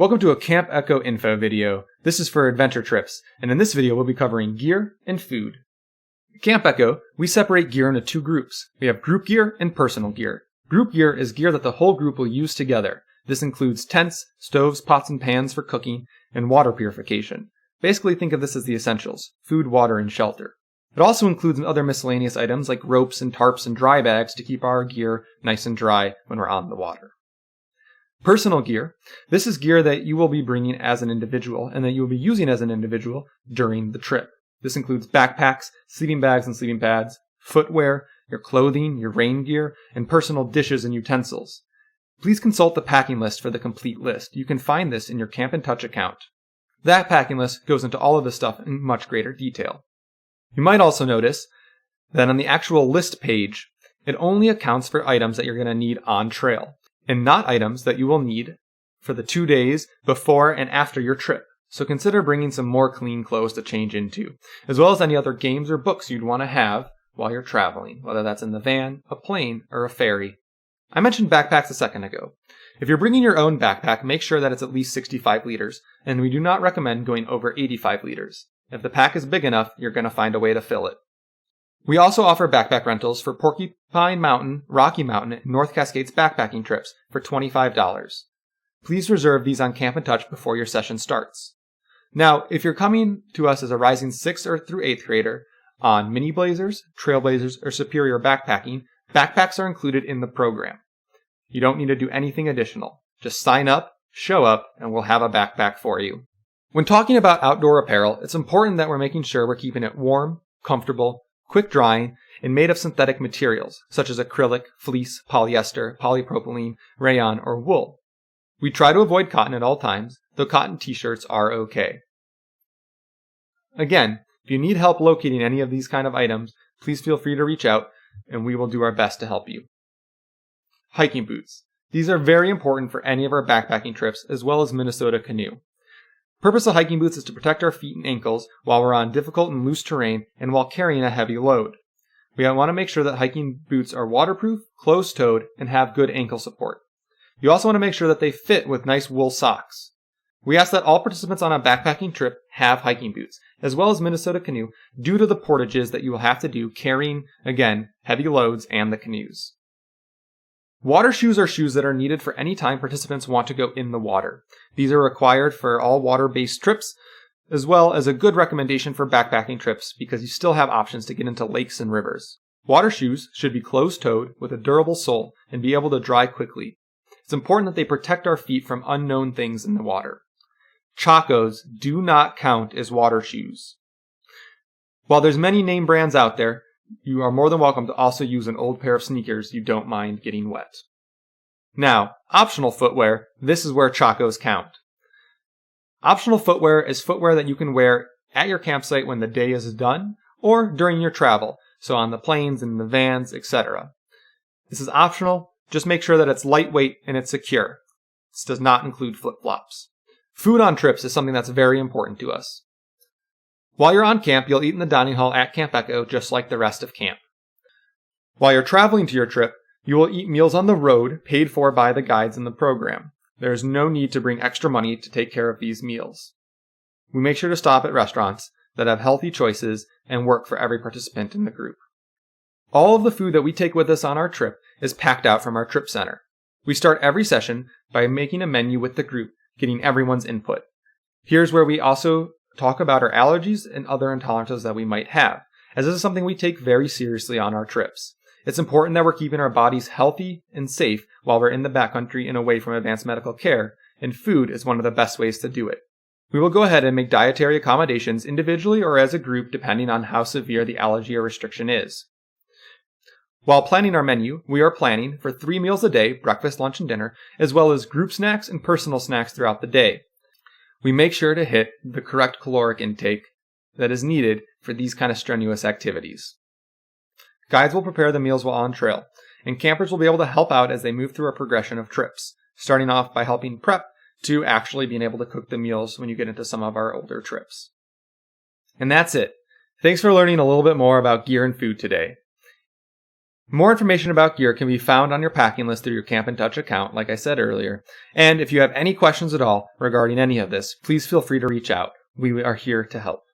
Welcome to a Camp Echo info video. This is for adventure trips, and in this video we'll be covering gear and food. At Camp Echo, we separate gear into two groups. We have group gear and personal gear. Group gear is gear that the whole group will use together. This includes tents, stoves, pots and pans for cooking, and water purification. Basically think of this as the essentials: food, water, and shelter. It also includes other miscellaneous items like ropes and tarps and dry bags to keep our gear nice and dry when we're on the water. Personal gear. This is gear that you will be bringing as an individual and that you will be using as an individual during the trip. This includes backpacks, sleeping bags and sleeping pads, footwear, your clothing, your rain gear, and personal dishes and utensils. Please consult the packing list for the complete list. You can find this in your Camp and Touch account. That packing list goes into all of this stuff in much greater detail. You might also notice that on the actual list page, it only accounts for items that you're going to need on trail, and not items that you will need for the 2 days before and after your trip. So consider bringing some more clean clothes to change into, as well as any other games or books you'd want to have while you're traveling, whether that's in the van, a plane, or a ferry. I mentioned backpacks a second ago. If you're bringing your own backpack, make sure that it's at least 65 liters, and we do not recommend going over 85 liters. If the pack is big enough, you're going to find a way to fill it. We also offer backpack rentals for Porcupine Mountain, Rocky Mountain, and North Cascades backpacking trips for $25. Please reserve these on Camp and Touch before your session starts. Now, if you're coming to us as a rising 6th or through 8th grader on mini blazers, trailblazers, or superior backpacking, backpacks are included in the program. You don't need to do anything additional. Just sign up, show up, and we'll have a backpack for you. When talking about outdoor apparel, it's important that we're making sure we're keeping it warm, comfortable, quick drying, and made of synthetic materials, such as acrylic, fleece, polyester, polypropylene, rayon, or wool. We try to avoid cotton at all times, though cotton t-shirts are okay. Again, if you need help locating any of these kind of items, please feel free to reach out, and we will do our best to help you. Hiking boots. These are very important for any of our backpacking trips, as well as Minnesota canoe. Purpose of hiking boots is to protect our feet and ankles while we're on difficult and loose terrain and while carrying a heavy load. We want to make sure that hiking boots are waterproof, closed-toed, and have good ankle support. You also want to make sure that they fit with nice wool socks. We ask that all participants on a backpacking trip have hiking boots, as well as Minnesota canoe, due to the portages that you will have to do carrying, again, heavy loads and the canoes. Water shoes are shoes that are needed for any time participants want to go in the water. These are required for all water-based trips, as well as a good recommendation for backpacking trips because you still have options to get into lakes and rivers. Water shoes should be closed-toed with a durable sole and be able to dry quickly. It's important that they protect our feet from unknown things in the water. Chacos do not count as water shoes. While there's many name brands out there, you are more than welcome to also use an old pair of sneakers you don't mind getting wet. Now, optional footwear, this is where Chacos count. Optional footwear is footwear that you can wear at your campsite when the day is done or during your travel, so on the planes and the vans, etc. This is optional, just make sure that it's lightweight and it's secure. This does not include flip-flops. Food on trips is something that's very important to us. While you're on camp, you'll eat in the dining hall at Camp Echo just like the rest of camp. While you're traveling to your trip, you will eat meals on the road paid for by the guides in the program. There is no need to bring extra money to take care of these meals. We make sure to stop at restaurants that have healthy choices and work for every participant in the group. All of the food that we take with us on our trip is packed out from our trip center. We start every session by making a menu with the group, getting everyone's input. Here's where we also talk about our allergies and other intolerances that we might have, as this is something we take very seriously on our trips. It's important that we're keeping our bodies healthy and safe while we're in the backcountry and away from advanced medical care, and food is one of the best ways to do it. We will go ahead and make dietary accommodations individually or as a group depending on how severe the allergy or restriction is. While planning our menu, we are planning for 3 meals a day, breakfast, lunch, and dinner, as well as group snacks and personal snacks throughout the day. We make sure to hit the correct caloric intake that is needed for these kind of strenuous activities. Guides will prepare the meals while on trail, and campers will be able to help out as they move through a progression of trips, starting off by helping prep to actually being able to cook the meals when you get into some of our older trips. And that's it. Thanks for learning a little bit more about gear and food today. More information about gear can be found on your packing list through your Camp and Touch account, like I said earlier. And if you have any questions at all regarding any of this, please feel free to reach out. We are here to help.